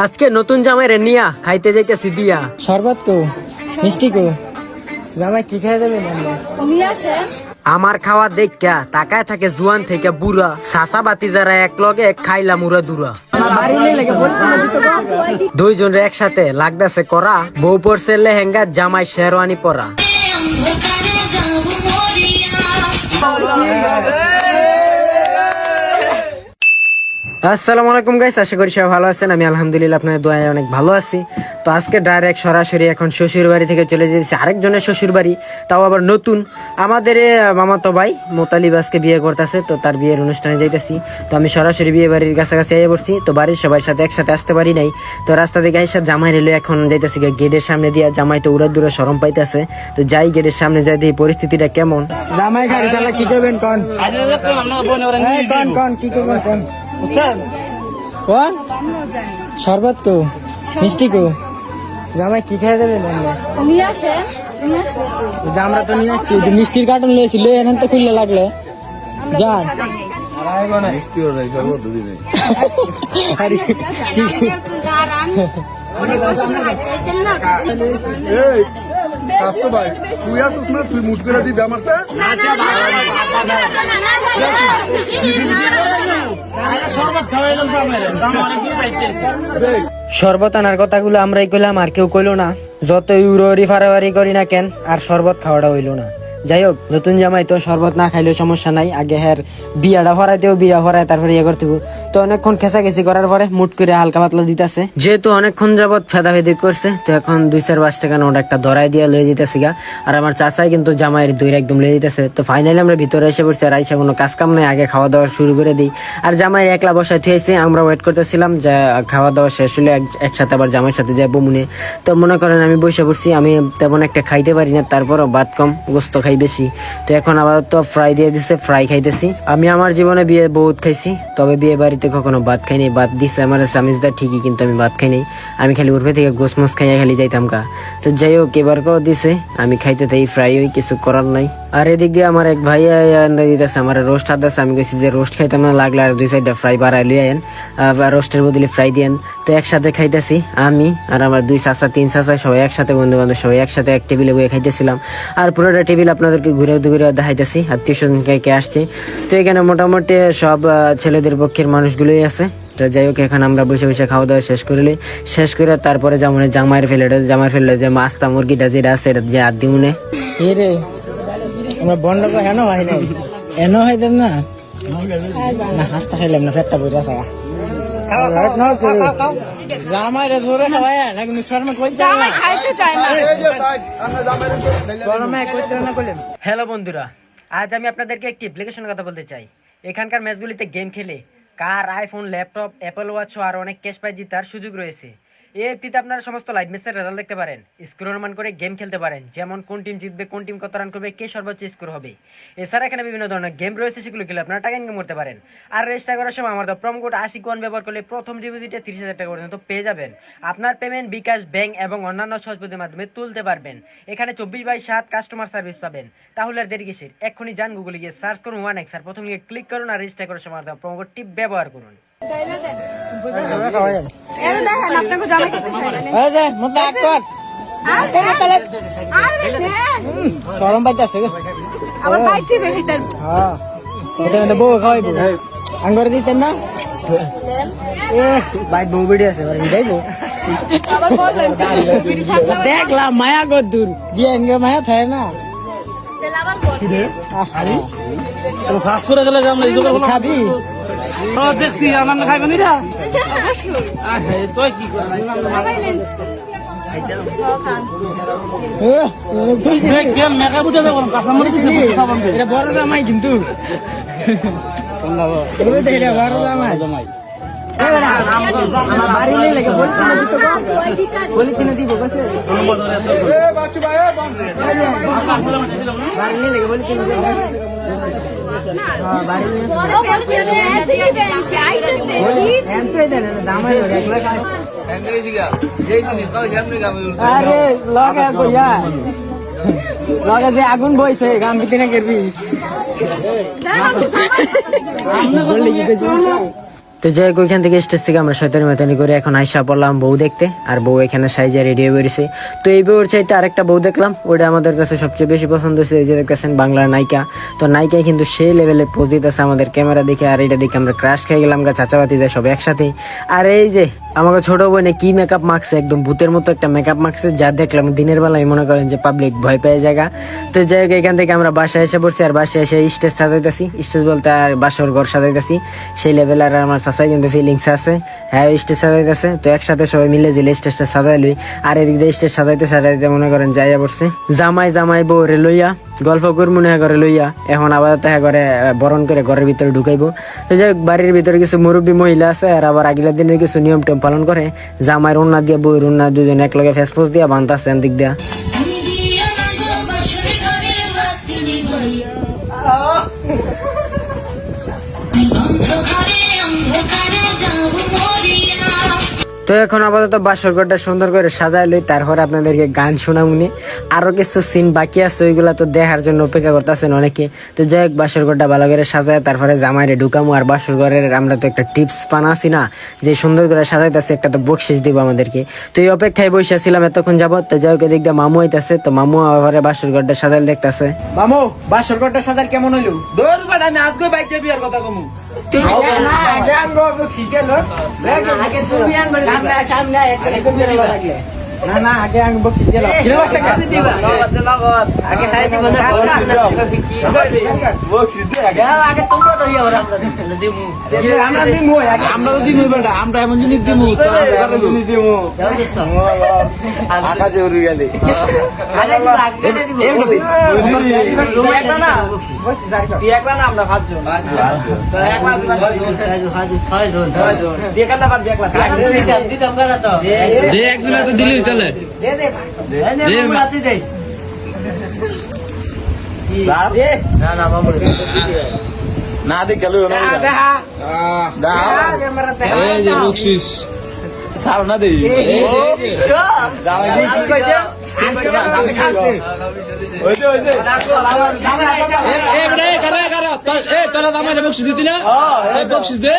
আজকে নতুন জামাই রে নিয়া খাইতে যাইতেছি বিয়া। শরবত কো, মিষ্টি কো, জামাই কি খাই দেবেন? আমার খাওয়া দেখা তাকায় থাকে জুয়ান থেকে বুড়া, সাসা বাতি যারা এক লগে খাইলাম উড়া দুরা। দুইজন রে একসাথে লাগতেছে করা, বউ পড়ছে লেহেঙ্গা, জামাই শেরওয়ানি পরা। আসসালামু আলাইকুম গাইস, আশা করি সবাই ভালো আছেন। আমি আলহামদুলিল্লাহ আপনাদের দোয়ায় অনেক ভালো আছি। তো আজকে ডাইরেক্ট সরাসরি এখন শ্বশুর বাড়ি থেকে চলে যেতেছি আরেকজনের শ্বশুর বাড়ি, তাও আবার নতুন। আমাদের মামাতো ভাই মোতালিব আজকে বিয়ে করতেছে, তো তার বিয়ের অনুষ্ঠানে যাইতেছি। তো আমি সরাসরি বিয়ে বাড়ির কাছাকাছি আইয়া পড়ছি। তো বাড়ির সবার সাথে একসাথে আসতে পারি নাই, তো রাস্তা থেকে আইসা জামাই রেলে এখন যাইতেছি গেটের সামনে দিয়া। জামাই তো উড়া দূরে শরম পাইতেছে, তো যাই গেটের সামনে যাই দেখি পরিস্থিতিটা কেমন। জামাই খাই তাহলে কি করবেন কোন? কোন কি করবেন কোন? কোন শরবত কো, মিষ্টি কো, জামাই কি খাই দেবেন? আমরা তো নিয়ে আসছি, মিষ্টির কার্টুন লয়েছি, লয়ে এখান তো খুললে লাগলে যান। তুই আসুস না, তুই মুট করে দিবি আমারটা। শরবত আনার কথাগুলো আমরাই কইলাম, আর কেউ কইলো না। যত ইউরোরি ফারাবারি করি না কেন, আর শরবত খাওয়াটা হইলো না। যাই হোক, নতুন জামাই তো শরবত না খাইলেও সমস্যা নাই। আগে হ্যার বিয়াটা ভরাইতেও, বিয়া ভরায় তারপরে ইয়ে করতে। তো অনেকক্ষণ খেসাখেসি করার পরে মুট করে হালকা পাতলা দিতেছে। যেহেতু অনেকক্ষণ যাবত ফেদাফেদি করছে, তো এখন 2-4 টাকা নোট একটা ধরাই দিয়ে লয়ে যেতেছি গা। আর আমার চাচাই কিন্তু জামাইয়ের দইরা একদম লয়ে যেতেছে। তো ফাইনালি আমরা ভিতরে এসে পড়ছি, আর আইসা কোনো কাজ কাম নাই, আগে খাওয়া দাওয়া শুরু করে দিই। আর জামাই একলা বসায় থুয়েছে, আমরা ওয়েট করতেছিলাম যে খাওয়া দাওয়া শেষ হলে একসাথে আবার জামাইয়ের সাথে যাবো মনে। তো মনে করেন আমি বসে পড়ছি, আমি তেমন একটা খাইতে পারি না, তারপরও ভাত কম গোস্ত খাই বেশি। তো এখন আবার তো ফ্রাই দিয়ে দিচ্ছে, ফ্রাই খাইতেছি। আমি আমার জীবনে বিয়ে বহুত খাইছি, তবে বিয়ে বাড়িতে কখনো ভাত খাইনি। ভাত দিচ্ছে আমার স্বামীজদা ঠিকই, কিন্তু আমি ভাত খাই নাই। আমি খালি উর্ফে থেকে গোস মোস খাইয়া খালি যাইতাম কা। তো যাই হোক, এবার কেউ দিছে, আমি খাইতে তাই ফ্রাই হই, কিছু করার নাই। আর এদিক দিয়ে আমার এক ভাই দিতেছে আমার রোস্ট হাত আছে। আমি কইছি যে রোস্ট খাইতাম না, লাগলে আর 2-4টা ফ্রাই বাড়াই লই আইন, রোস্টের বদলে ফ্রাই দিয়েন। তো একসাথে খাইতেছি আমি আর আমার 2 চাচা 3 চাচা সবাই একসাথে, বন্ধু বান্ধব সবাই একসাথে এক টেবিলে বসে খাইতেছিলাম। আর পুরোটা টেবিল আপনাদেরকে ঘুরে ঘুরে দেখাইতেছি, আত্মীয় স্বজন কে আসছে। তো এখানে মোটামুটি সব ছেলেদের পক্ষের মানুষগুলোই আছে। তো যাই হোক, এখন আমরা বসে বসে খাওয়া দাওয়া শেষ করে তারপরে জামাইয়ের ফেলে যে মাছটা মুরগিটা যেটা আছে এটা যে আদি মনে রে আমরা বন্ড করে হেন হয় নাই, এন হইতাম না না, হাঁসটা খাইলাম না, পেটটা বইরা থাকা। হ্যালো বন্ধুরা, আজ আমি আপনাদেরকে একটি অ্যাপ্লিকেশনের কথা বলতে চাই। এখানকার ম্যাচগুলিতে গেম খেলে car iPhone, laptop, Apple watch আর অনেক ক্যাশ প্রাইজ জেতার সুযোগ রয়েছে। এই অ্যাপটিতে আপনারা সমস্ত লাইভ ম্যাচের রেজাল্ট দেখতে পারেন, স্কোর অনুমান করে গেম খেলতে পারেন, যেমন কোন টিম জিতবে, কোন টিম কত রান করবে, কে সর্বোচ্চ স্কোর হবে। এছাড়া এখানে বিভিন্ন ধরনের গেম রয়েছে, সেগুলো খেলে আপনারা টাকা ইনকাম করতে পারেন। আর রেজিস্টার করার সময় আমাদের প্রোমো কোড আশিক1 ব্যবহার করলে প্রথম ডিপোজিটে 30,000 টাকা পর্যন্ত পেয়ে যাবেন। আপনার পেমেন্ট বিকাশ, ব্যাংক এবং অন্যান্য সহজ পদ্ধতির মাধ্যমে তুলতে পারবেন। এখানে 24/7 কাস্টমার সার্ভিস পাবেন। তাহলে আর দেরি কিসের, এক্ষুনি যান গুগলে গিয়ে সার্চ করুন 1x, আর প্রথম লিঙ্কে ক্লিক করুন আর রেজিস্টার করার সময় প্রোমো কোডটি ব্যবহার করুন। সরম পাইতেছে বউ খাওয়াইব আঙ্গর দিতেন না, বাইক বউ বেড়ে আছে দেখলাম মায়া গদুর দিয়ে মায়া থাকে না খাবি দেখছি আমার না খাইবেন এটা তুই কি বড় জামাই কিন্তু বড় জামাই জামাই বাড়ি নেই লাগে বলি কিনে দিব বাড়ি নেই লাগে বলি কিনে দিব আগুন বইছে গাম ভিতরে করবি তো যাই হোক ওইখান থেকে স্টেজ থেকে আমরা শয়তানি মাতানি করে এখন আইসা পড়লাম বউ দেখতে, আর বউ এখানে সাইজে রেডি হয়ে বেরিয়েছে। তো এই বউর চাইতে আরেকটা বউ দেখলাম, ওটা আমাদের কাছে সবচেয়ে বেশি পছন্দ হয়েছে। এই যে দেখতেছেন বাংলার নায়িকা, তো নায়িকায় কিন্তু সেই লেভেলে পোজ দিতেছে আমাদের ক্যামেরা দেখে, আর এটা দেখে আমরা ক্রাশ খেয়ে গেলাম গা, চাচাবাতি যায় সব একসাথে। আর এই যে আমাকে ছোট বোনে কি মেকআপ মাখছে, একদম ভূতের মতো একটা মেকআপ মাখছে, যা দেখলাম দিনের বেলায় মনে করেন যে পাবলিক ভয় পেয়ে জায়গা। তো যাই হোক এখান থেকে আমরা বাসায় এসে পড়ছি, আর বাসায় এসে স্টেজ সাজাইতেছি, স্টেজ বলতে আর বাসর ঘর সাজাইতেছি সেই লেভেল। আর আমার চাচাই কিন্তু ফিলিংস আছে, হ্যাঁ স্টেজ সাজাইতেছে। তো একসাথে সবাই মিলে যে স্টেজটা সাজাই লই, আর এদিক দিয়ে স্টেজ সাজাইতে সাজাইতে মনে করেন যাইয়া পড়ছে জামাই বউরে লইয়া গল্প করবো না ঘরে লইয়া, এখন আপাতত ঘরে বরণ করে ঘরের ভিতরে ঢুকাইবো। তো যাই হোক বাড়ির ভিতরে কিছু মুরব্বী মহিলা আছে, আর আবার আগের দিনের কিছু নিয়ম টিয়ম পালন করে, জামাইয়ের উন্না দিয়ে বউয়ের উন্না দুজন এক লগে ফেসফুস দিয়া বান্ধাছে দিক দিয়া। তো এখন আপাতত বাসর ঘরটা সুন্দর করে সাজাই লই, তারপরে আপনাদেরকে গান শোনামুনি। আরো কিছু সিন বাকি আছে, ওইগুলা তো দেখার জন্য অপেক্ষা করতেছেন অনেকে। তো যাই হোক বাসর ঘরটা ভালো করে সাজায় তারপরে জামাইরে ঢুকামু। আর বাসর ঘরের আমরা তো একটা টিপস বানাছি না, যে সুন্দর করে সাজাইতেছে একটা তো বকশিস দিব আমাদেরকে। তো এই অপেক্ষায় বসেছিলাম এতক্ষণ যাবত। তো যাই হোক এদিক দিয়ে মামু হইতাছে, তো মামু আবার বাসর ঘরটা সাজাইল দেখতেছে। মামু বাসর ঘরটা সাজার কেমন হইলো? দৌড় বাড়া আমি আজকে বাইকে বিয়ার কথা কমু। সামনে না আগে আমি বকশিস দিলাম। আমরা তো দিমু বেটা, আমরা এমন জিনিস দিমু আমরা পাঁচজন না দেখ গেল বকশিস ছাড়ো না দেই তোরা দামাই বকশিস দিতি না, বকশিস দে।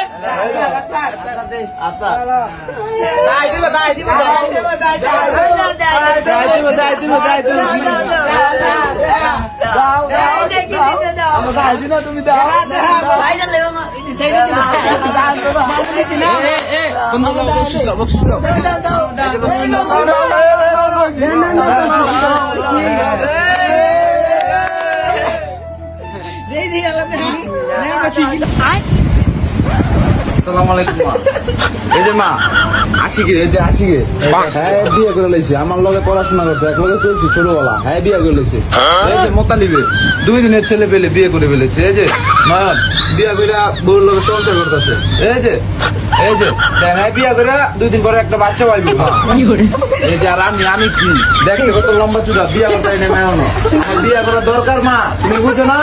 তুমি দাও আসসালামু আলাইকুম মা। এই যে মা আশিকে, এই যে আশিকে হ্যাঁ বিয়ে করে লাইছে, আমার লগে পড়াশোনা করতে এক লগে চলছি ছোটবেলা, হ্যাঁ বিয়ে করে লাইছে। এই যে মোতালিবে 2 দিনের ছেলে পেলে বিয়ে করে ফেলেছে। এই যে নয়ন বিয়ে করে বউর লগে সংসার করতেছে। এই যে হ্যাঁ বিয়ে করে 2 দিন পরে একটা বাচ্চা পাইবো। এই যে আর আমি কি দেখতে কত লম্বা চূড়া, বিয়ে করতে নেমে বিয়ে করা দরকার মা, তুমি বুঝো না।